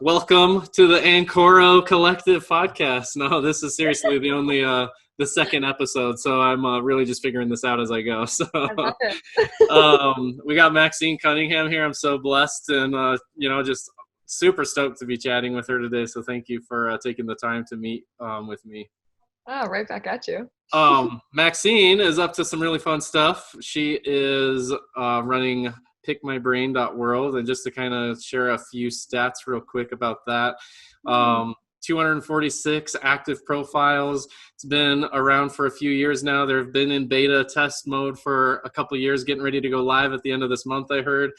Welcome to the Ankoreaux Collective podcast. No, this is seriously the second episode, so I'm really just figuring this out as I go. So, I love it. we got Maxine Cunningham here. I'm so blessed and just super stoked to be chatting with her today. So, thank you for taking the time to meet with me. Oh, right back at you. Maxine is up to some really fun stuff. She is running pickmybrain.world, and just to kind of share a few stats real quick about that. 246 active profiles. It's been around for a few years now. They've been in beta test mode for a couple of years, getting ready to go live at the end of this month, I heard.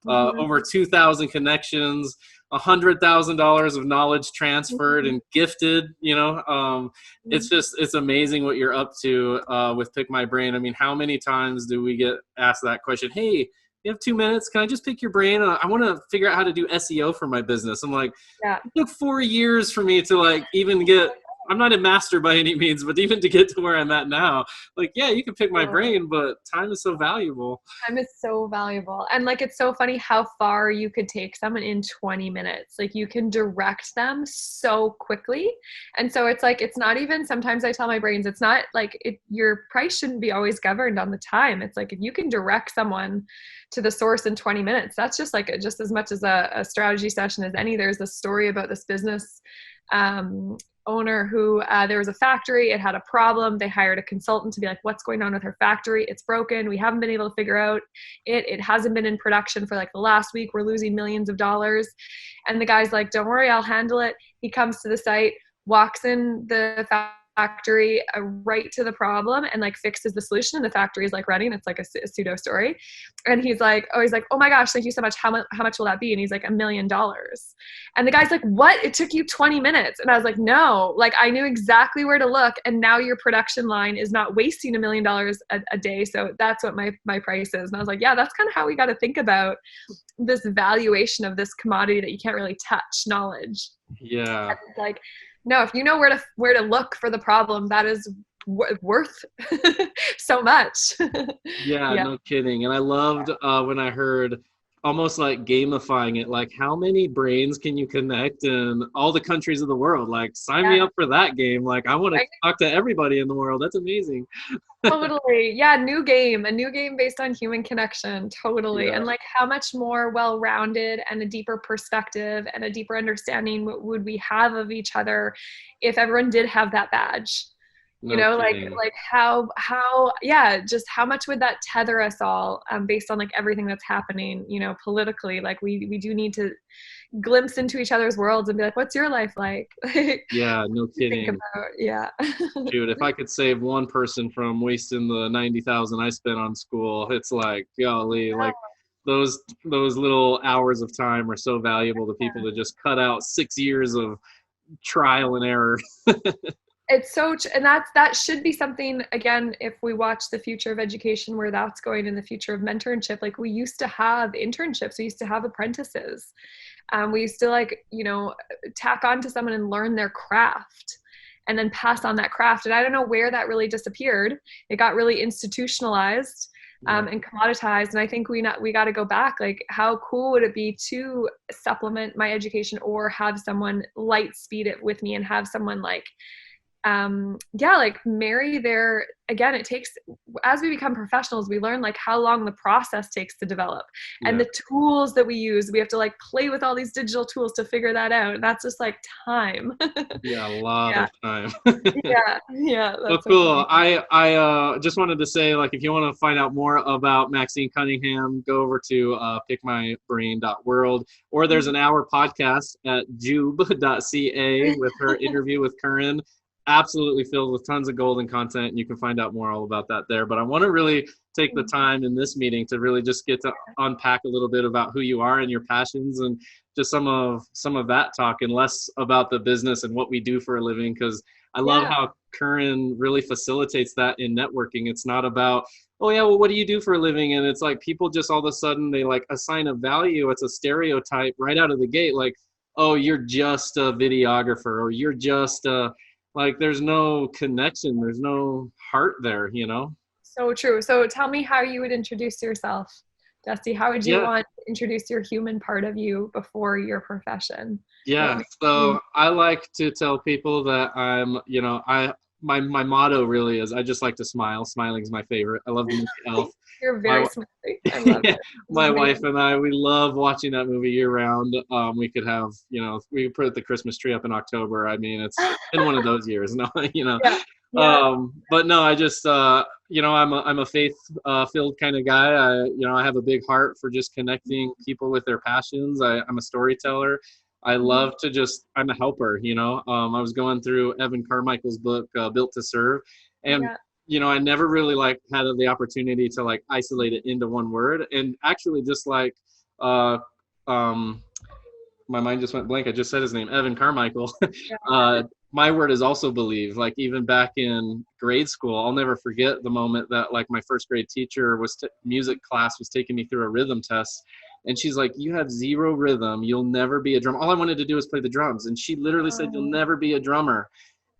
Over 2,000 connections, $100,000 of knowledge transferred and gifted. It's amazing what you're up to with Pick My Brain. I mean, how many times do we get asked that question? Hey, you have 2 minutes? Can I just pick your brain? I want to figure out how to do SEO for my business. I'm like, yeah. It took 4 years for me to even get, I'm not a master by any means, but even to get to where I'm at now, yeah, you can pick my brain, but time is so valuable. Time is so valuable. And it's so funny how far you could take someone in 20 minutes. You can direct them so quickly. And so it's not even, sometimes I tell my brains, it's not your price shouldn't be always governed on the time. It's if you can direct someone to the source in 20 minutes, that's just just as much as a strategy session as any. There's a story about this business owner who there was a factory, it had a problem. They hired a consultant to be like, what's going on with her factory? It's broken. We haven't been able to figure out it hasn't been in production for the last week. We're losing millions of dollars. And the guy's like, don't worry, I'll handle it. He comes to the site, walks in the factory right to the problem and fixes the solution, and the factory is running. It's a pseudo story. And he's like, oh my gosh, thank you so much. How much will that be? And he's like, $1 million. And the guy's like, what? It took you 20 minutes. And I was like, no, I knew exactly where to look. And now your production line is not wasting $1 million a day. So that's what my price is. And I was like, yeah, that's kind of how we got to think about this valuation of this commodity that you can't really touch, knowledge. Yeah. No, if you know where to look for the problem, that is worth so much. Yeah, no kidding. And I loved when I heard almost gamifying it, how many brains can you connect in all the countries of the world? Sign me up for that game. I want to talk to everybody in the world. That's amazing. Totally. Yeah, a new game based on human connection. Totally. Yeah. And how much more well-rounded and a deeper perspective and a deeper understanding would we have of each other if everyone did have that badge? Just how much would that tether us all based on everything that's happening, politically? We do need to glimpse into each other's worlds and be like, what's your life like? Yeah, no kidding. Dude, if I could save one person from wasting the 90,000 I spent on school, it's golly, those little hours of time are so valuable to people to just cut out 6 years of trial and error. It's so, and that should be something, again, if we watch the future of education, where that's going in the future of mentorship. We used to have internships, we used to have apprentices. We used to tack on to someone and learn their craft and then pass on that craft. And I don't know where that really disappeared. It got really institutionalized and commoditized. And I think we got to go back. How cool would it be to supplement my education or have someone light speed it with me and have someone marry their, again, it takes, as we become professionals, we learn how long the process takes to develop and the tools that we use. We have to play with all these digital tools to figure that out. And that's just time. Yeah, a lot of time. Yeah. Well, cool. I just wanted to say, if you want to find out more about Maxine Cunningham, go over to pickmybrain.world, or there's an hour podcast at jube.ca with her interview with Curran. Absolutely filled with tons of golden content, and you can find out more all about that there. But I want to really take the time in this meeting to really just get to unpack a little bit about who you are and your passions, and just some of that talk, and less about the business and what we do for a living, because I love how Curran really facilitates that in networking. It's not about, oh yeah, well, what do you do for a living? And it's people just all of a sudden they assign a value. It's a stereotype right out of the gate, oh, you're just a videographer, or you're just a there's no connection. There's no heart there, So true. So tell me how you would introduce yourself Jesse, how would you Yeah. want to introduce your human part of you before your profession? Yeah. So I like to tell people that I'm, my motto really is I just like to smile. Smiling is my favorite. I love the movie Elf. You're My very smiley. I love it. my wife and I, we love watching that movie year round. We could have, we could put the Christmas tree up in October. I mean, it's been one of those years, no, Yeah. Yeah. But no, I just, I'm a faith filled kind of guy. I have a big heart for just connecting people with their passions. I'm a storyteller. I love to I'm a helper, I was going through Evan Carmichael's book, Built to Serve. And Yeah. I never really had the opportunity to isolate it into one word. And actually just uh, um, my mind just went blank. I just said his name, Evan Carmichael. My word is also believe. Like even back in grade school, I'll never forget the moment that my first grade teacher music class was taking me through a rhythm test. And she's like, you have zero rhythm. You'll never be a drummer. All I wanted to do was play the drums. And she literally said, you'll never be a drummer.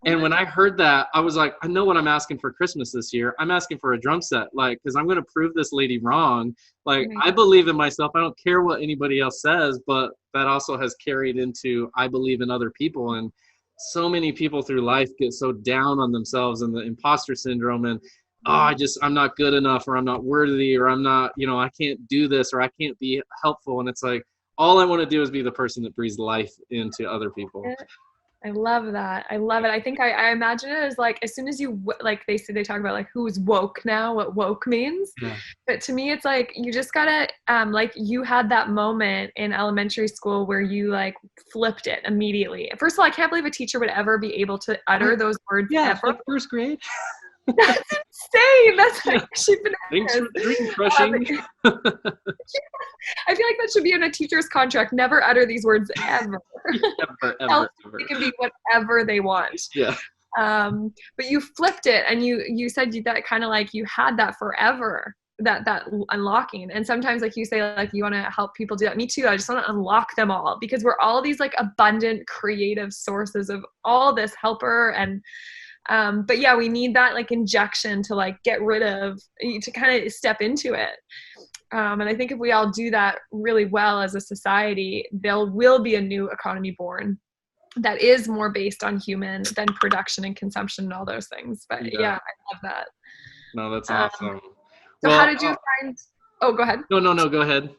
And when I heard that, I was like, I know what I'm asking for Christmas this year. I'm asking for a drum set, because I'm going to prove this lady wrong. I believe in myself. I don't care what anybody else says, but that also has carried into I believe in other people. And so many people through life get so down on themselves and the imposter syndrome and, I'm not good enough, or I'm not worthy, or I'm not, I can't do this, or I can't be helpful. And it's like, all I want to do is be the person that breathes life into other people. I love that. I love it. I think I imagine it as as soon as you they talk about who's woke now, what woke means. Yeah. But to me, it's you just gotta you had that moment in elementary school where you flipped it immediately. First of all, I can't believe a teacher would ever be able to utter those words ever. First grade. That's insane. That's actually Thanks bananas. for dream crushing. I feel like that should be in a teacher's contract. Never utter these words ever. ever. They can be whatever they want. Yeah. But you flipped it, and you said that kind of you had that forever, that unlocking. And sometimes you say you want to help people do that. Me too. I just want to unlock them all, because we're all these abundant creative sources of all this helper and but yeah, we need that injection to get rid of, to kind of step into it. And I think if we all do that really well as a society, there will be a new economy born that is more based on human than production and consumption and all those things. But yeah I love that. No, that's awesome. So how did you find, oh, go ahead. No, go ahead.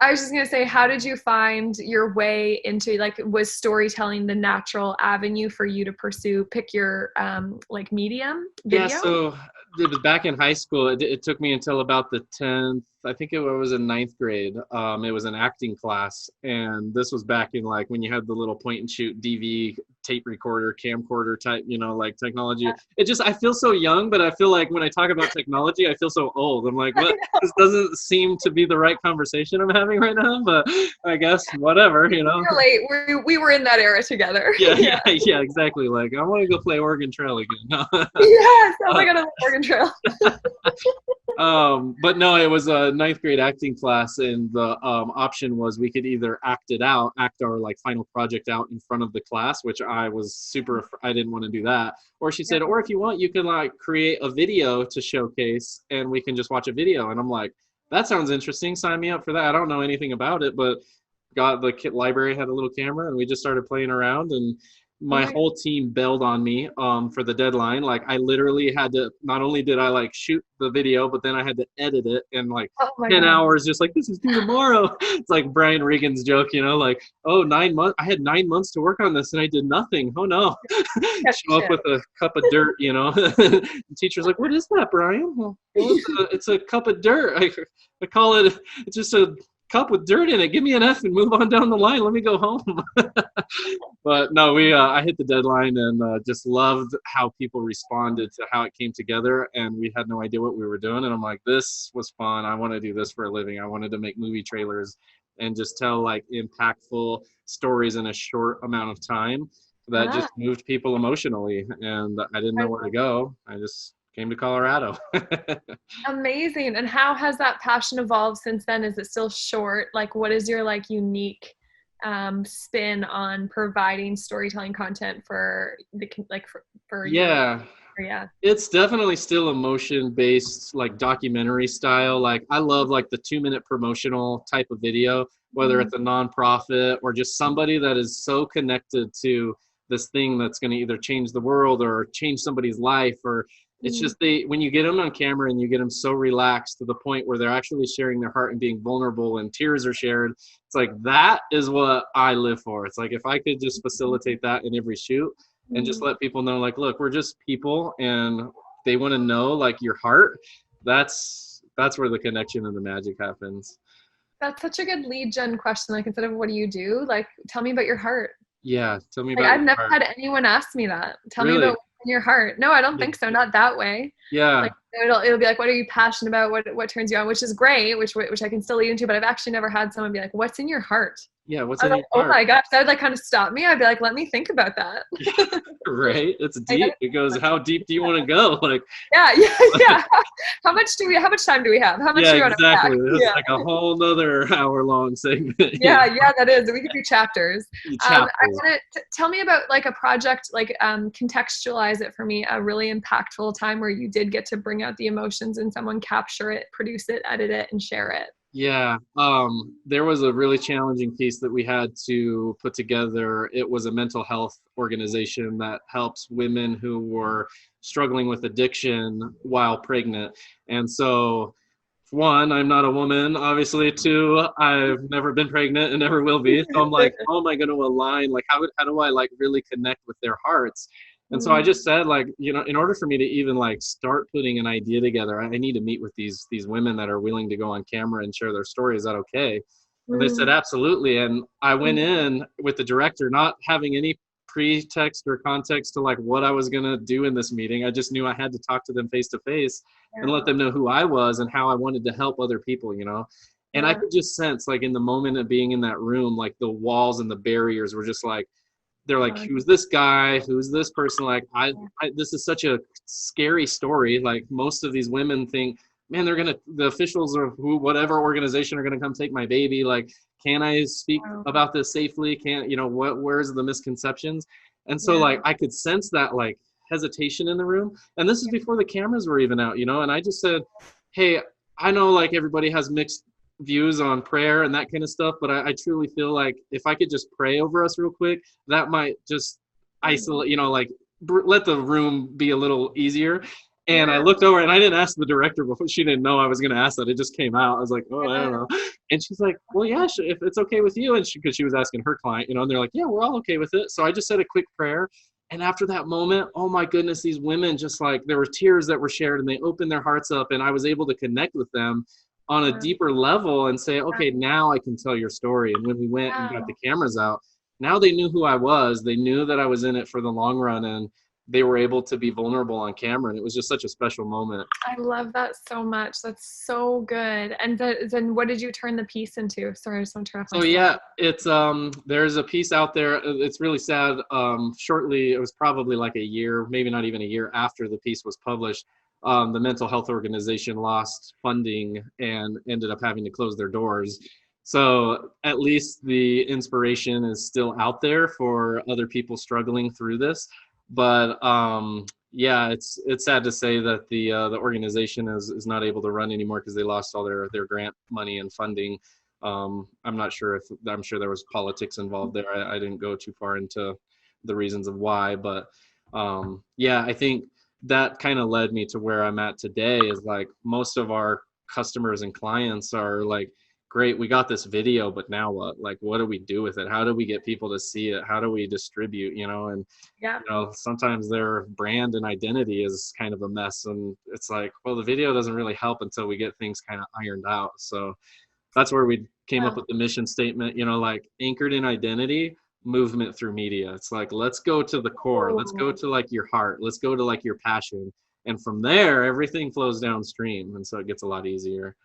I was just going to say, how did you find your way into, was storytelling the natural avenue for you to pursue, pick your, medium, video? Yeah, so it was back in high school. It took me until about the 10th, I think it was in 9th grade. It was an acting class. And this was back in when you had the little point and shoot DV tape recorder, camcorder type, technology. Yeah. I feel so young, but I feel when I talk about technology, I feel so old. I'm like, what? This doesn't seem to be the right conversation I'm having right now, but I guess whatever, Relate. We were in that era together. Yeah, exactly. I want to go play Oregon Trail again. Yes, oh my God, I love Oregon Trail. But no, it was a 9th grade acting class, and the option was we could either act our final project out in front of the class, which I was I didn't want to do that. Or she said, or if you want, you can create a video to showcase, and we can just watch a video. And I'm like, that sounds interesting. Sign me up for that. I don't know anything about it, but the library had a little camera, and we just started playing around, and my whole team bailed on me for the deadline. I literally had to, not only did I shoot the video, but then I had to edit it in 10 hours, just this is due tomorrow. It's like Regan's joke, 9 months. I had 9 months to work on this and I did nothing. Oh no. Show up with a cup of dirt, The teacher's like, what is that, Brian? Well, it's a cup of dirt. I call it, it's just a cup with dirt in it. Give me an F and move on down the line. Let me go home. But no, I hit the deadline and just loved how people responded to how it came together. And we had no idea what we were doing. And I'm like, this was fun. I want to do this for a living. I wanted to make movie trailers and just tell impactful stories in a short amount of time that just moved people emotionally. And I didn't know where to go. I just came to Colorado. Amazing. And how has that passion evolved since then? Is it still short? What is your unique spin on providing storytelling content for the for yeah. Yeah. It's definitely still emotion based, like documentary style. Like I love like the 2-minute promotional type of video, whether Mhm. it's a nonprofit or just somebody that is so connected to this thing that's going to either change the world or change somebody's life. Or it's Mhm. just when you get them on camera and you get them so relaxed to the point where they're actually sharing their heart and being vulnerable and tears are shared. It's like, that is what I live for. It's like, if I could just facilitate that in every shoot, and just Mhm. let people know, like, look, we're just people and they want to know like your heart. That's where the connection and the magic happens. That's such a good lead gen question. Like, instead of what do you do, like, tell me about your heart. Yeah, tell me Like, about I've your never heart. had anyone ask me that. Tell me about Really? what's in your heart. No, I don't Yeah. think so. Not that way. Yeah. Like, it'll be like, what are you passionate about? What turns you on? Which is great, which I can still lead into. But I've actually never had someone be like, what's in your heart? Yeah, what's I was in like, your oh heart? my gosh, that would like kind of stop me. I'd be like, let me think about that. Right, it's I deep. It goes, how deep do you want to go? Like, yeah, yeah, yeah. How much time do we have? How much yeah, do we want to pack? exactly. It's Yeah. like a whole nother hour-long segment. Yeah, yeah, that is. We could do chapters. I Chapters. want to tell me about like a project, like contextualize it for me, a really impactful time where you did get to bring out the emotions and someone capture it, produce it, edit it, and share it. Yeah, there was a really challenging piece that we had to put together. It was a mental health organization that helps women who were struggling with addiction while pregnant. And so, one, I'm not a woman, obviously. Two, I've never been pregnant and never will be. So I'm like, how am I going to align? Like, how do I like really connect with their hearts? And so I Mm, just said, like, in order for me to even like start putting an idea together, I need to meet with these women that are willing to go on camera and share their story. Is that okay? And they said, mm, absolutely. And I went mm, in with the director, not having any pretext or context to like what I was going to do in this meeting. I just knew I had to talk to them face to face and yeah, let them know who I was and how I wanted to help other people, And I yeah, could just sense, like, in the moment of being in that room, like the walls and the barriers were just like, they're like, yeah, who's this guy? Who's this person? Like, this is such a scary story. Like, most of these women think, man, the officials or whatever organization are gonna come take my baby. Like, can I speak wow, about this safely? Where's the misconceptions? And so, yeah, like, I could sense that, like, hesitation in the room. And this is before the cameras were even out, and I just said, hey, I know like everybody has mixed views on prayer and that kind of stuff, but I truly feel like if I could just pray over us real quick, that might just mm, isolate, like let the room be a little easier. And I yeah, looked over and I didn't ask the director before. She didn't know I was going to ask that. It just came out. I was like, oh, I don't yeah, know. And she's like, well, yeah, if it's okay with you. And because she was asking her client, and they're like, yeah, we're all okay with it. So I just said a quick prayer. And after that moment, oh my goodness, these women just like, there were tears that were shared and they opened their hearts up and I was able to connect with them on a yeah, deeper level and say, okay, now I can tell your story. And when we went and got the wow. cameras out, now they knew who I was. They knew that I was in it for the long run and they were able to be vulnerable on camera. And it was just such a special moment. I love that so much. That's so good. And then what did you turn the piece into? Sorry, I just want to turn off my So slide. yeah, it's there's a piece out there. It's really sad. Shortly, it was probably like a year, maybe not even a year after the piece was published. The mental health organization lost funding and ended up having to close their doors. So at least the inspiration is still out there for other people struggling through this. But yeah, it's sad to say that the organization is not able to run anymore because they lost all their grant money and funding. I'm sure there was politics involved there. I didn't go too far into the reasons of why, but yeah, I think that kind of led me to where I'm at today is like most of our customers and clients are like, great, we got this video, but now what? Like, what do we do with it? How do we get people to see it? How do we distribute, And, Yeah. sometimes their brand and identity is kind of a mess. And it's like, well, the video doesn't really help until we get things kind of ironed out. So that's where we came up Yeah. with the mission statement, like anchored in identity, movement through media. It's like, let's go to the core. Let's go Oh, to like your heart. Let's go to like your passion. And from there, everything flows downstream. And so it gets a lot easier.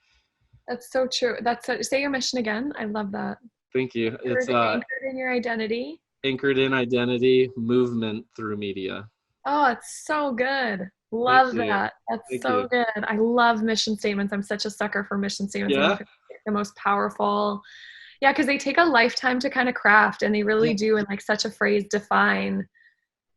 that's so true. Say your mission again. I love that. Thank you. It's Anchored in your identity. anchored in identity, movement through media. Oh, it's so good. Thank Love you. that. That's Thank you. so good. I love mission statements. I'm such a sucker for mission statements. I Yeah. think they're the most powerful. Yeah, because they take a lifetime to kind of craft and they really Yeah. do in like such a phrase define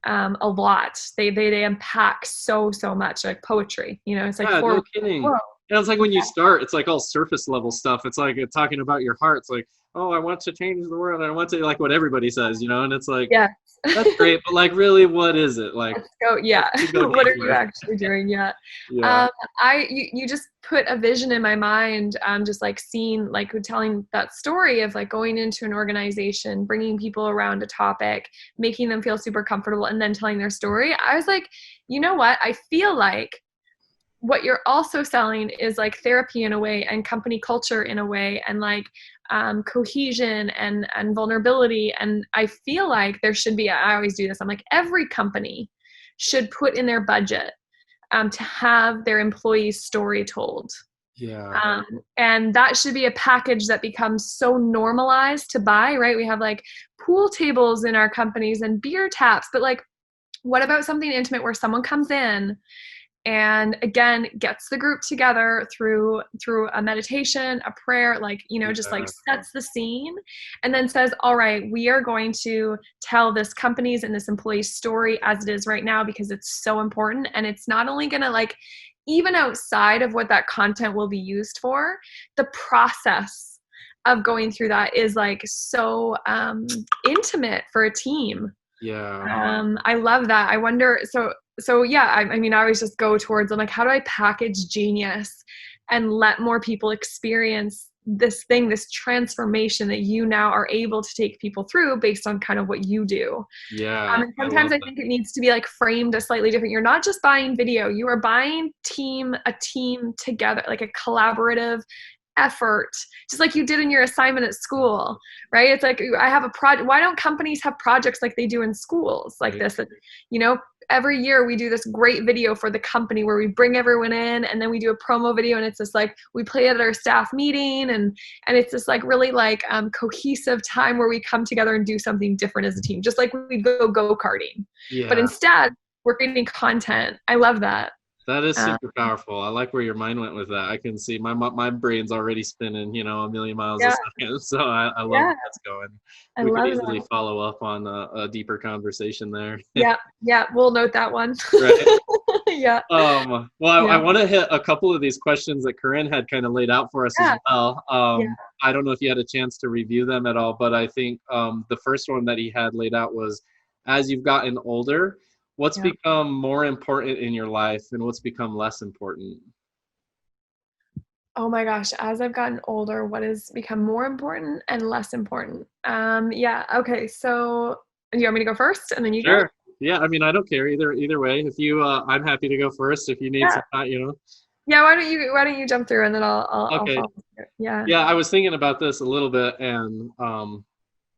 a lot. They unpack so much, like poetry, you know, it's like Yeah, for no kidding. whoa. And it's like when you start, it's like all surface level stuff. It's like talking about your heart. It's like, oh, I want to change the world. I want to, like what everybody says, you know, and it's like, Yes. that's great, but like really, what is it? Like, Let's go. Yeah. let's go What are you deeper. actually doing? Yeah. Yeah. You just put a vision in my mind. Just like seeing, like telling that story of like going into an organization, bringing people around a topic, making them feel super comfortable, and then telling their story. I was like, you know what? I feel like what you're also selling is like therapy in a way, and company culture in a way, and like cohesion and vulnerability. And I feel like there should be, I always do this, I'm like, every company should put in their budget to have their employees' story told. Yeah. And that should be a package that becomes so normalized to buy, right? We have like pool tables in our companies and beer taps, but like, what about something intimate where someone comes in and again gets the group together through a meditation, a prayer, like, you know, just like sets the scene, and then says, all right, we are going to tell this company's and this employee's story as it is right now, because it's so important. And it's not only going to, like, even outside of what that content will be used for, the process of going through that is like so intimate for a team. Yeah. I love that. I wonder, so yeah, I mean, I always just go towards, I'm like, how do I package genius and let more people experience this thing, this transformation that you now are able to take people through based on kind of what you do. Yeah. And sometimes I think it needs to be like framed a slightly different. You're not just buying video, you are buying a team together, like a collaborative effort, just like you did in your assignment at school, right? It's like, I have a project. Why don't companies have projects like they do in schools like this? That, you know, every year we do this great video for the company where we bring everyone in, and then we do a promo video, and it's just like we play it at our staff meeting, and it's this like really like cohesive time where we come together and do something different as a team, just like we go karting. Yeah. But instead, we're creating content. I love that. That is super powerful. I like where your mind went with that. I can see my brain's already spinning, you know, a million miles a second. So I love where that's going. We could easily follow up on a deeper conversation there. Yeah, we'll note that one. Right. Yeah. Well, I want to hit a couple of these questions that Corinne had kind of laid out for us as well. I don't know if you had a chance to review them at all, but I think the first one that he had laid out was, as you've gotten older, what's become more important in your life and what's become less important? Oh my gosh, as I've gotten older, what has become more important and less important? Okay, so do you want me to go first and then you go? Yeah, I mean, I don't care either way. If you, I'm happy to go first if you need some time, you know. Yeah, why don't you jump through and then I'll follow through. Yeah. Yeah, I was thinking about this a little bit, and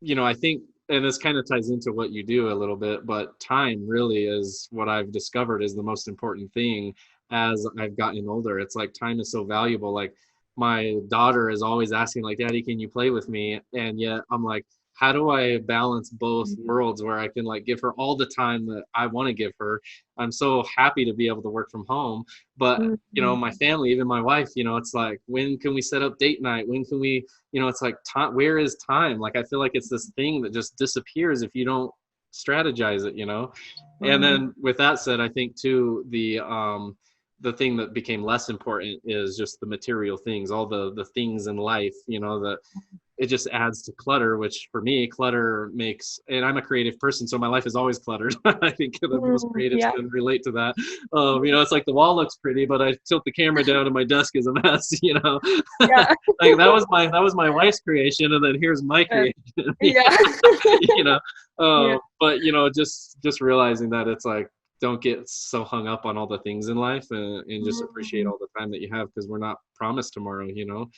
you know, I think, and this kind of ties into what you do a little bit, but time really is what I've discovered is the most important thing as I've gotten older. It's like time is so valuable. Like my daughter is always asking, like, Daddy, can you play with me? And yet I'm like, how do I balance both worlds where I can like give her all the time that I want to give her? I'm so happy to be able to work from home, but you know, my family, even my wife, you know, it's like, when can we set up date night? When can we, you know, it's like, where is time? Like, I feel like it's this thing that just disappears if you don't strategize it, you know? And then with that said, I think too, the thing that became less important is just the material things, all the things in life, you know, that it just adds to clutter, which for me, clutter makes, and I'm a creative person, so my life is always cluttered. I think the most creatives can relate to that. You know, it's like the wall looks pretty, but I tilt the camera down and my desk is a mess, you know? Like that was my wife's creation, and then here's my creation. You know? But you know, just realizing that it's like, don't get so hung up on all the things in life, and just appreciate all the time that you have, because we're not promised tomorrow, you know?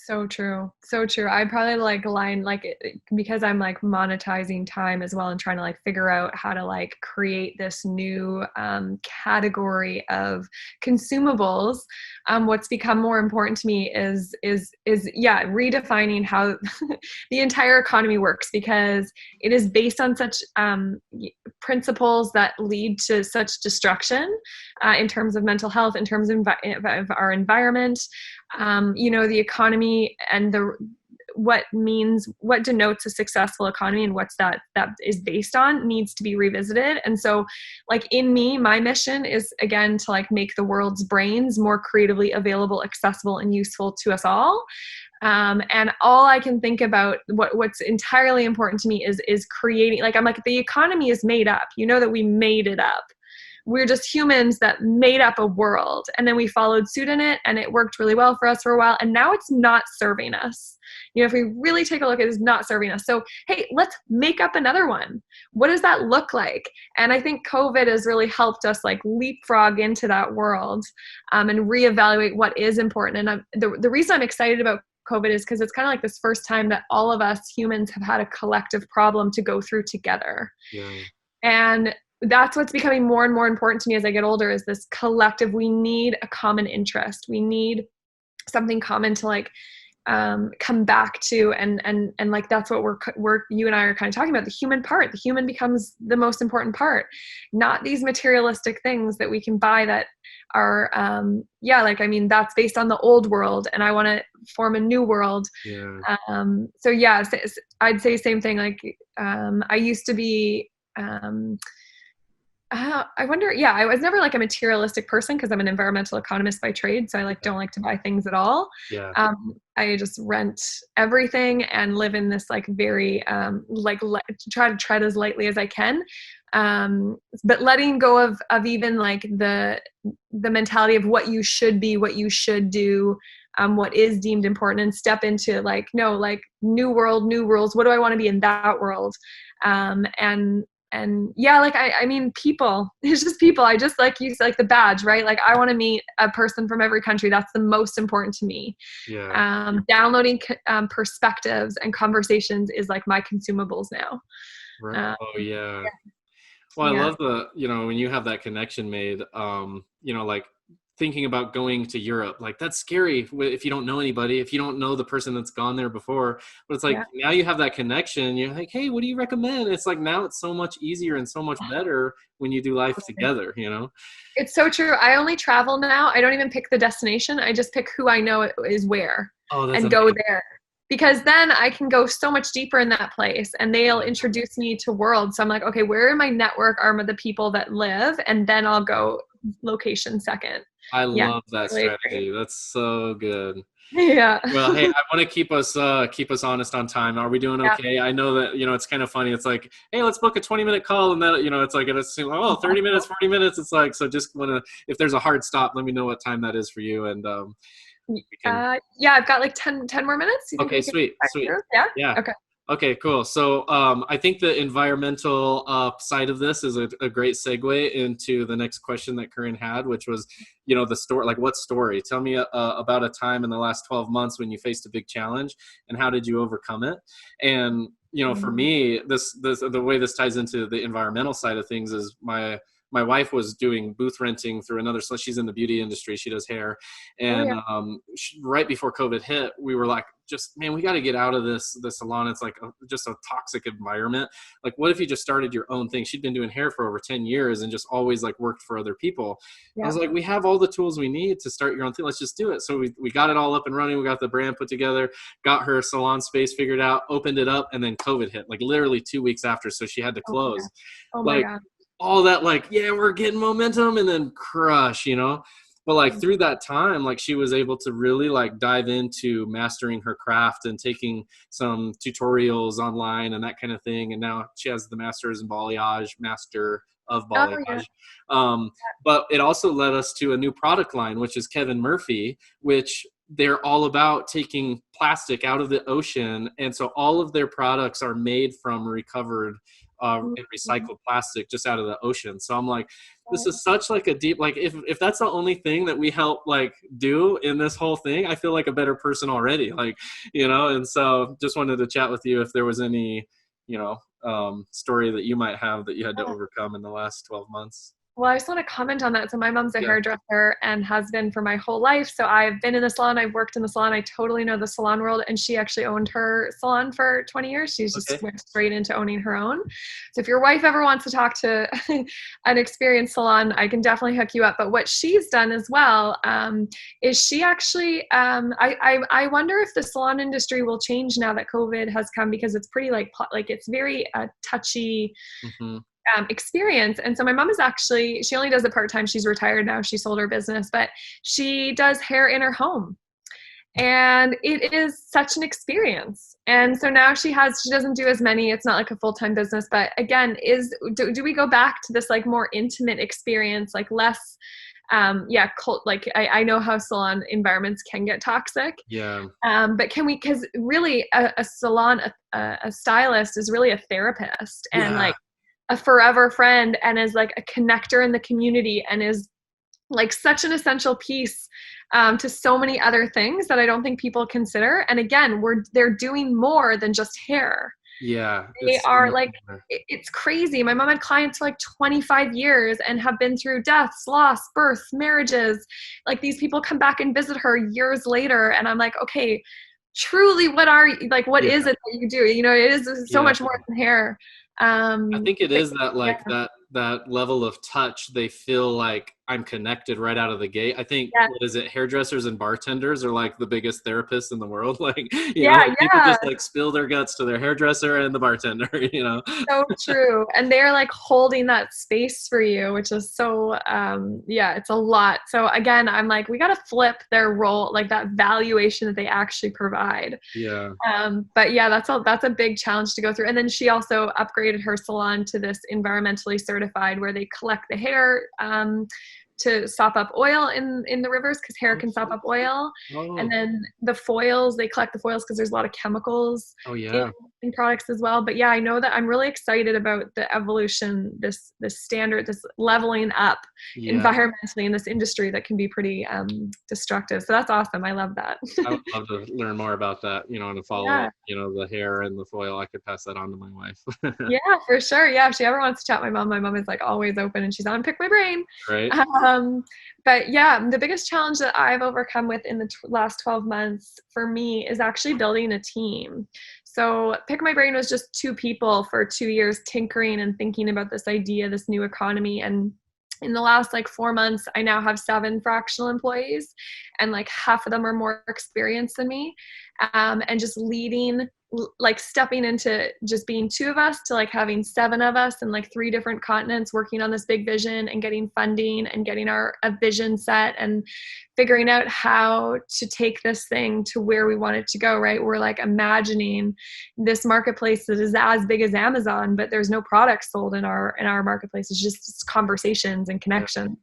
So true. So true. I probably like align because I'm like monetizing time as well and trying to like figure out how to like create this new category of consumables. What's become more important to me is redefining how the entire economy works, because it is based on such principles that lead to such destruction in terms of mental health, in terms of our environment. You know, the economy and what denotes a successful economy and what's that is based on needs to be revisited. And so like in me, my mission is again to like make the world's brains more creatively available, accessible, and useful to us all. And all I can think about what's entirely important to me is creating, like, I'm like, the economy is made up. You know that we made it up. We're just humans that made up a world, and then we followed suit in it, and it worked really well for us for a while, and now it's not serving us. You know, if we really take a look at it, it's not serving us. So, hey, let's make up another one. What does that look like? And I think COVID has really helped us like leapfrog into that world and reevaluate what is important. And the reason I'm excited about COVID is because it's kind of like this first time that all of us humans have had a collective problem to go through together. Yeah. And that's what's becoming more and more important to me as I get older, is this collective. We need a common interest. We need something common to like come back to, and like that's what we're you and I are kind of talking about, the human part. The human becomes the most important part, not these materialistic things that we can buy that are like, I mean, that's based on the old world, and I want to form a new world. So yeah, I'd say same thing. Like I used to be I wonder, I was never like a materialistic person because I'm an environmental economist by trade. So I like don't like to buy things at all. I just rent everything and live in this like very try to tread as lightly as I can. But letting go of even like the mentality of what you should be, what you should do, what is deemed important, and step into like, no, like new world, new rules. What do I want to be in that world? And yeah, like, I mean, people, it's just people. I just like you, like the badge, right? Like I want to meet a person from every country. That's the most important to me. Downloading perspectives and conversations is like my consumables now. Right. Well, I love when you have that connection made, like thinking about going to Europe, like that's scary if you don't know anybody, if you don't know the person that's gone there before, but it's like now you have that connection. You're like, hey, what do you recommend? It's like, now it's so much easier and so much better when you do life together, It's so true. I only travel now. I don't even pick the destination. I just pick who I know is where and go there. Because then I can go so much deeper in that place, and they'll introduce me to worlds. So I'm like, okay, where in my network are the people that live? And then I'll go location second. I love that strategy. Great. That's so good. Yeah. Well, hey, I want to keep us honest on time. Are we doing okay? I know that, it's kind of funny. It's like, hey, let's book a 20-minute call, and then, it's like, it's 30 minutes, 40 minutes. It's like, so just if there's a hard stop, let me know what time that is for you. And, I've got like 10 more minutes. Okay, sweet. Yeah. Okay, cool. So I think the environmental side of this is a great segue into the next question that Corinne had, which was, the story. Like, what story? Tell me about a time in the last 12 months when you faced a big challenge, and how did you overcome it? And for me, the way this ties into the environmental side of things is my wife was doing booth renting through another, so she's in the beauty industry. She does hair. And right before COVID hit, we were like, we got to get out of the salon. It's like just a toxic environment. Like, what if you just started your own thing? She'd been doing hair for over 10 years and just always like worked for other people. I was like, we have all the tools we need to start your own thing. Let's just do it. So we got it all up and running. We got the brand put together, got her salon space figured out, opened it up, and then COVID hit, like literally 2 weeks after. So she had to close. Oh my God. All that, like, we're getting momentum, and then crush, but like through that time, like she was able to really like dive into mastering her craft and taking some tutorials online and that kind of thing. And now she has the master of balayage. But it also led us to a new product line, which is Kevin Murphy, which they're all about taking plastic out of the ocean. And so all of their products are made from recovered and recycled plastic just out of the ocean. So I'm like, this is such like a deep, like if that's the only thing that we help like do in this whole thing, I feel like a better person already, like, and so just wanted to chat with you if there was any, story that you might have that you had to overcome in the last 12 months. Well, I just want to comment on that. So my mom's a Yeah. hairdresser and has been for my whole life. So I've been in the salon. I've worked in the salon. I totally know the salon world. And she actually owned her salon for 20 years. She's just Okay. went straight into owning her own. So if your wife ever wants to talk to an experienced salon, I can definitely hook you up. But what she's done as well is she actually, I wonder if the salon industry will change now that COVID has come, because it's pretty like it's very touchy Mm-hmm. experience. And so my mom is actually, she only does it part-time. She's retired now. She sold her business, but she does hair in her home. And it is such an experience. And so now she doesn't do as many. It's not like a full-time business, but again, do we go back to this like more intimate experience, like less, I know how salon environments can get toxic. Yeah. But can we, because really a salon, a stylist is really a therapist and like a forever friend, and is like a connector in the community, and is like such an essential piece to so many other things that I don't think people consider. And again, they're doing more than just hair. Yeah. They It's so are much like, more. it's crazy. My mom had clients for like 25 years and have been through deaths, loss, births, marriages. Like these people come back and visit her years later. And I'm like, okay, truly, what is it that you do? You know, it is so Yeah. much more than hair. I think it But is that yeah, like that level of touch. They feel like I'm connected right out of the gate. I think, yeah, what is it? Hairdressers and bartenders are like the biggest therapists in the world. Like, yeah, like people yeah. just like spill their guts to their hairdresser and the bartender, So true. And they're like holding that space for you, which is so, it's a lot. So again, I'm like, we got to flip their role, like that valuation that they actually provide. Yeah. But yeah, that's a big challenge to go through. And then she also upgraded her salon to this environmentally certified, where they collect the hair, to sop up oil in the rivers, because hair can sop up oil. And Oh, then the foils, they collect the foils because there's a lot of chemicals oh in, yeah. in products as well. But yeah, I know that I'm really excited about the evolution, this standard, this leveling up Yeah. environmentally in this industry that can be pretty destructive. So that's awesome. I love that. I would love to learn more about that, and to follow Yeah. up, the hair and the foil. I could pass that on to my wife. Yeah, for sure. Yeah, if she ever wants to chat, my mom is like always open, and she's on Pick My Brain. Right? Um, but yeah, the biggest challenge that I've overcome within the last 12 months for me is actually building a team. So Pick My Brain was just 2 people for 2 years tinkering and thinking about this idea, this new economy. And in the last like 4 months, I now have 7 fractional employees, and like half of them are more experienced than me. And just leading, like stepping into just being 2 of us to like having 7 of us in like 3 different continents working on this big vision, and getting funding and getting a vision set, and figuring out how to take this thing to where we want it to go, right? We're like imagining this marketplace that is as big as Amazon, but there's no products sold in our marketplace. It's conversations and Yeah. connection.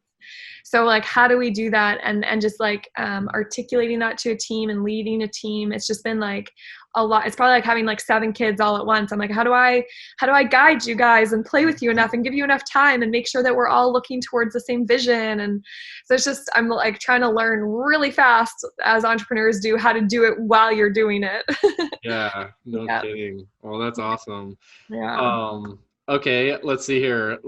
So like, how do we do that? And just like articulating that to a team and leading a team. It's just been like a lot. It's probably like having like 7 kids all at once. I'm like, how do I guide you guys and play with you enough and give you enough time and make sure that we're all looking towards the same vision? And so it's just, I'm like trying to learn really fast, as entrepreneurs do, how to do it while you're doing it. Yeah, no Yeah. kidding. Well, that's awesome. Yeah. Okay, let's see here.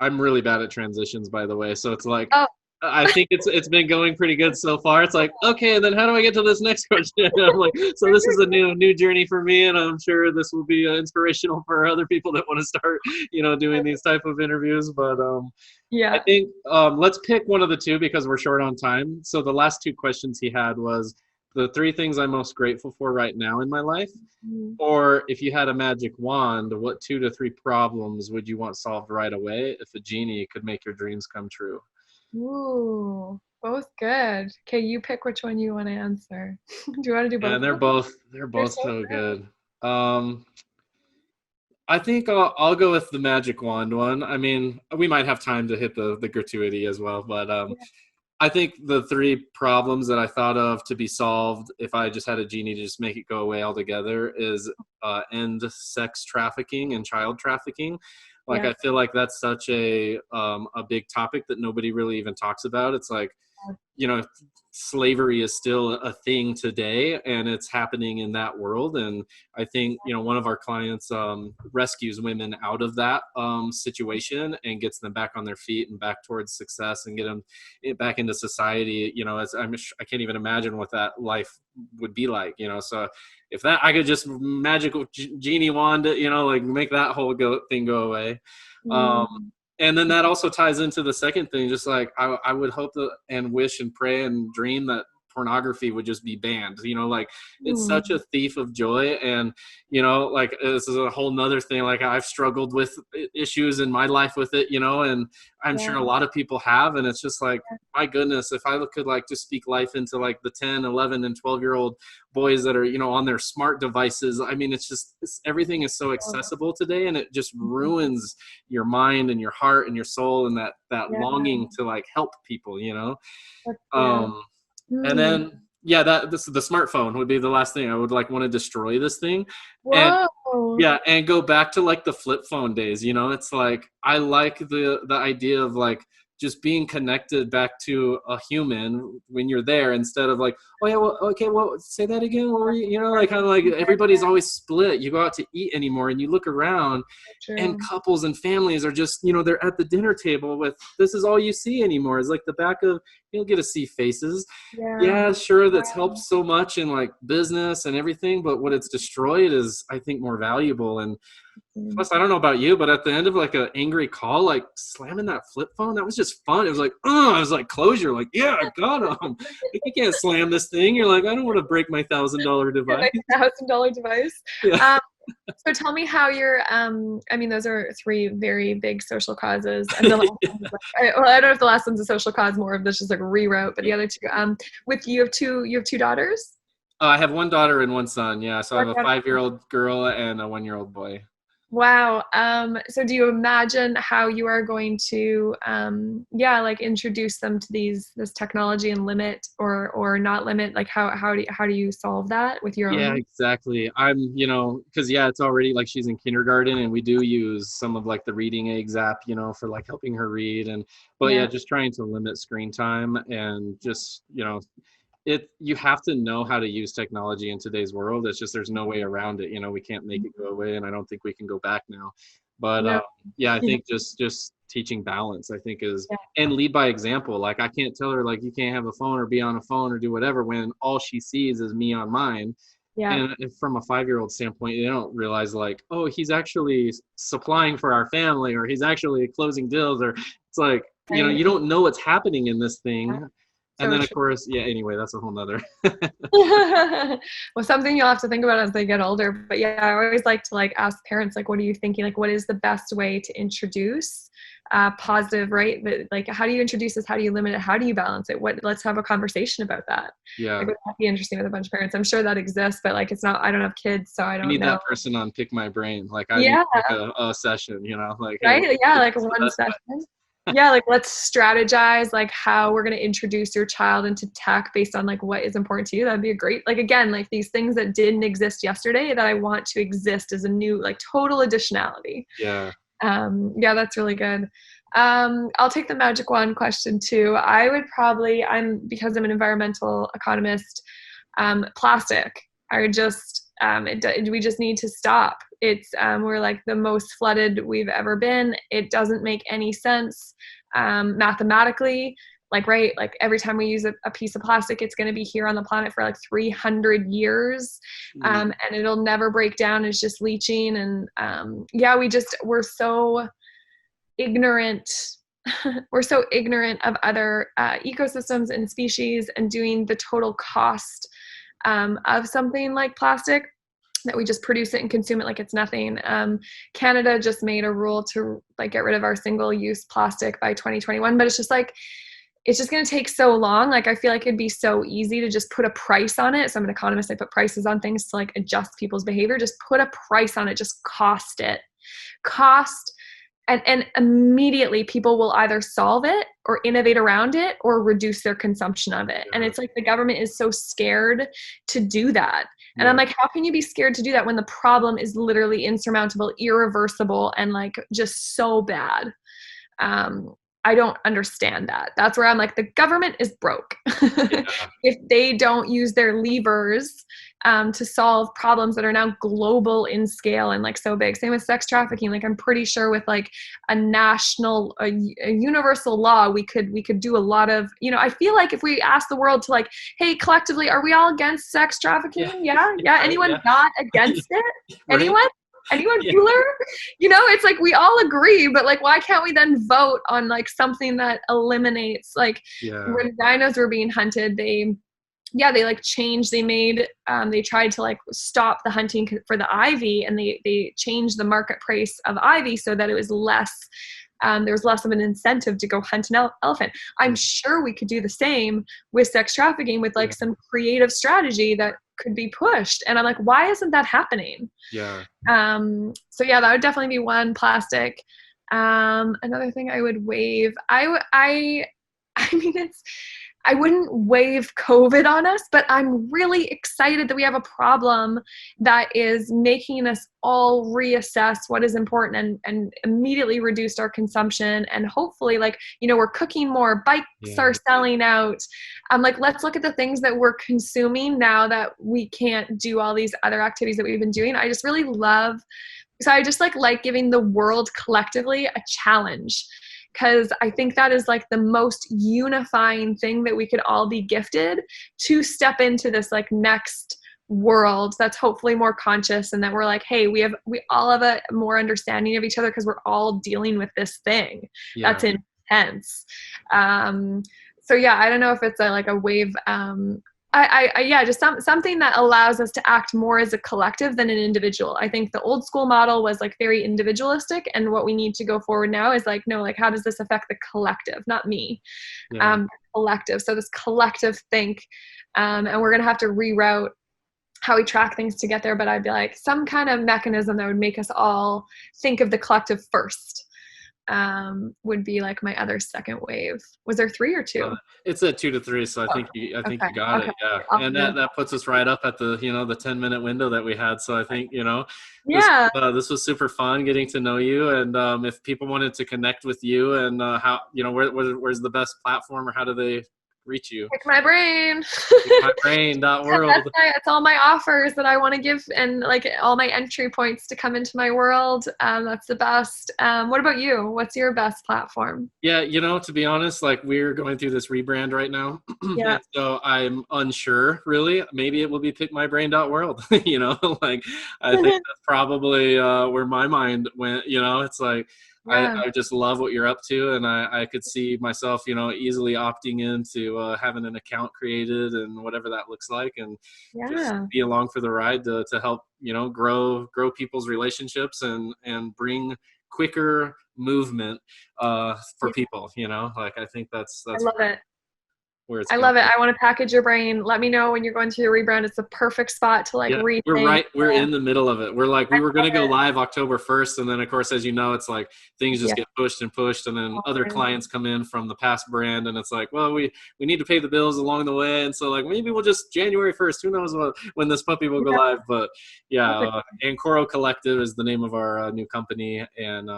I'm really bad at transitions, by the way. So it's like, Oh, I think it's been going pretty good so far. It's like, okay, then how do I get to this next question? I'm like, so this is a new journey for me, and I'm sure this will be inspirational for other people that want to start, doing these type of interviews. But I yeah. think let's pick one of the 2 because we're short on time. So the last 2 questions he had was the 3 things I'm most grateful for right now in my life. Mm. Or if you had a magic wand, what 2 to 3 problems would you want solved right away if a genie could make your dreams come true? Ooh, both good. Okay, you pick which one you want to answer. Do you want to do both And of them? they're They're both so so good. good. I think I'll go with the magic wand one. I mean, we might have time to hit the gratuity as well, but Yeah. I think the 3 problems that I thought of to be solved if I just had a genie to just make it go away altogether is end sex trafficking and child trafficking. Like, Yeah. I feel like that's such a big topic that nobody really even talks about. It's like, you know, slavery is still a thing today, and it's happening in that world. And I think, you know, one of our clients rescues women out of that situation and gets them back on their feet and back towards success and get them back into society. You know, as I can't even imagine what that life would be like, you know. So if that, I could just magical genie wand it, you know, like make that whole thing go away. And then that also ties into the second thing, just like I would hope that, and wish and pray and dream that pornography would just be banned. You know, like it's such a thief of joy. And, you know, like this is a whole nother thing. Like I've struggled with issues in my life with it, you know, and I'm sure a lot of people have. And it's just like, my goodness, if I could like just speak life into like the 10, 11 and 12-year-old boys that are, you know, on their smart devices. I mean, everything is so accessible today, and it just ruins your mind and your heart and your soul and that longing to like help people, you know? And then, the smartphone would be the last thing I would like want to destroy this thing. And and go back to like the flip phone days, you know. It's like I like the idea of like just being connected back to a human when you're there, instead of like, oh yeah, well, okay, well, say that again. What were you know, like kind of like everybody's always split. You go out to eat anymore and you look around and couples and families are just, you know, they're at the dinner table with, this is all you see anymore is like the back of, you'll get to see faces. Yeah, sure, that's helped so much in like business and everything, but what it's destroyed is, I think, more valuable. And plus, I don't know about you, but at the end of like an angry call, like slamming that flip phone, that was just fun. It was like, I was like closure, like, yeah, I got him. Like, you can't slam this thing. You're like, I don't want to break my $1,000 device. $1,000 device. Yeah. So tell me how you're, I mean, those are 3 very big social causes. And the last one's like, I don't know if the last one's a social cause, more of this just like a rewrote, but the other 2, with you have 2 daughters? I have 1 daughter and 1 son. Yeah. So I have a 5-year-old girl and a 1-year-old boy. Wow. So do you imagine how you are going to, like introduce them to this technology and limit or not limit? Like how do you solve that with your own? Yeah, exactly. I'm, you know, cause it's already like she's in kindergarten, and we do use some of like the reading eggs app, you know, for like helping her read. But just trying to limit screen time and just, you know, you have to know how to use technology in today's world. It's just, there's no way around it. You know, we can't make it go away, and I don't think we can go back now. But I think just teaching balance, I think and lead by example. Like I can't tell her like, you can't have a phone or be on a phone or do whatever, when all she sees is me on mine. And if from a 5-year-old standpoint, they don't realize like, oh, he's actually supplying for our family, or he's actually closing deals, or it's like, you know, you don't know what's happening in this thing. And then, of course, anyway, that's a whole nother. Well, something you'll have to think about as they get older. But I always like to like ask parents, like, what are you thinking? Like, what is the best way to introduce positive, right? But, like, how do you introduce this? How do you limit it? How do you balance it? Let's have a conversation about that. Yeah. Like, would that be interesting with a bunch of parents? I'm sure that exists, but like, it's not, I don't have kids, so I don't know. I need that person on Pick My Brain. Like, I need like a session, you know, like, right? Hey, like one session. Like let's strategize like how we're going to introduce your child into tech based on like what is important to you. That'd be a great, like, again, like these things that didn't exist yesterday that I want to exist as a new, like, total additionality. That's really good. I'll take the magic wand question too. I would probably, because I'm an environmental economist, plastic. I would just, we just need to stop. It's, we're like the most flooded we've ever been. It doesn't make any sense, mathematically, like, right. Like every time we use a piece of plastic, it's going to be here on the planet for like 300 years. And it'll never break down. It's just leaching. And, we're so ignorant. We're so ignorant of other, ecosystems and species, and doing the total cost of something like plastic, that we just produce it and consume it like it's nothing. Canada just made a rule to like get rid of our single-use plastic by 2021, but it's just like, it's just going to take so long. Like, I feel like it'd be so easy to just put a price on it. So I'm an economist. I put prices on things to like adjust people's behavior. Just put a price on it. Just cost. And immediately people will either solve it or innovate around it or reduce their consumption of it. And it's like the government is so scared to do that. And I'm like, how can you be scared to do that when the problem is literally insurmountable, irreversible, and like just so bad? I don't understand that. That's where I'm like, the government is broke. Yeah. If they don't use their levers to solve problems that are now global in scale and like so big. Same with sex trafficking. Like I'm pretty sure with like a national, a universal law, we could do a lot of, you know, I feel like if we ask the world to like, hey, collectively, are we all against sex trafficking? Yeah. Right, Anyone not against it? Right. Anyone cooler? You know, it's like we all agree, but like, why can't we then vote on like something that eliminates like when rhinos were being hunted, they like changed, they tried to like stop the hunting for the ivy, and they changed the market price of ivy so that it was less, there was less of an incentive to go hunt an elephant. I'm sure we could do the same with sex trafficking with like some creative strategy that could be pushed. And I'm like, why isn't that happening? Yeah. So yeah, that would definitely be one. Plastic. Another thing I would waive, I mean, I wouldn't wave COVID on us, but I'm really excited that we have a problem that is making us all reassess what is important and immediately reduced our consumption. And hopefully, like, you know, we're cooking more, bikes are selling out. Like, let's look at the things that we're consuming now that we can't do all these other activities that we've been doing. I just really love, so I just like giving the world collectively a challenge. Because I think that is like the most unifying thing that we could all be gifted to step into this like next world that's hopefully more conscious, and that we're like, hey, we all have a more understanding of each other because we're all dealing with this thing that's intense. So yeah, I don't know if it's like a wave. Just something that allows us to act more as a collective than an individual. I think the old school model was like very individualistic, and what we need to go forward now is like, no, like how does this affect the collective, not me, collective. So this collective think, and we're gonna have to reroute how we track things to get there. But I'd be like some kind of mechanism that would make us all think of the collective first. Would be like my other second wave. Was there 3 or 2? It's a 2 to 3, so I think you got it. Yeah, and that puts us right up at the the 10-minute window that we had. So I think this was super fun getting to know you, and if people wanted to connect with you, and how where's the best platform, or how do they reach you? Pick my brain. Pickmybrain.world. That's all my offers that I want to give, and like all my entry points to come into my world. That's the best. What about you? What's your best platform? Yeah, to be honest, like we're going through this rebrand right now. Yeah. So I'm unsure, really. Maybe it will be pickmybrain.world. Like I think that's probably where my mind went. It's like, I just love what you're up to, and I could see myself, easily opting into having an account created and whatever that looks like, and just be along for the ride to help, grow people's relationships and bring quicker movement for people. Like I think that's I love it. I love it. I want to package your brain. Let me know when you're going through the rebrand. It's the perfect spot to like rethink. We're in the middle of it. We're like, we were going to go live October 1st. And then of course, as you know, it's like things just get pushed. And then other clients come in from the past brand. And it's like, well, we need to pay the bills along the way. And so like, maybe we'll just January 1st, who knows when this puppy will go live. But Ankoreaux Collective is the name of our new company. And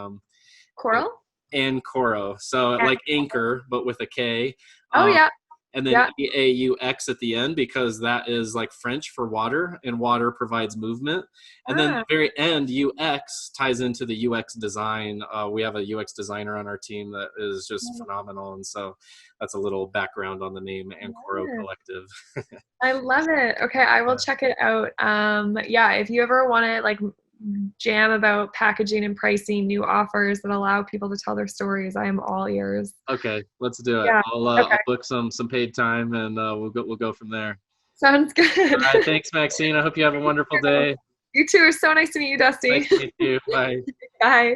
Ankoreaux. So like anchor, but with a K. And then EAUX at the end, because that is like French for water, and water provides movement. And then the very end, UX ties into the UX design. We have a UX designer on our team that is just phenomenal. And so that's a little background on the name Ankoreaux Collective. I love it. Okay, I will check it out. If you ever want to like jam about packaging and pricing, new offers that allow people to tell their stories, I am all ears. Okay, let's do it. I'll book some paid time, and we'll go from there. Sounds good. All right, thanks, Maxine. I hope you have a wonderful day. You too. So nice to meet you, Dusty. Nice to meet you. Bye. Bye.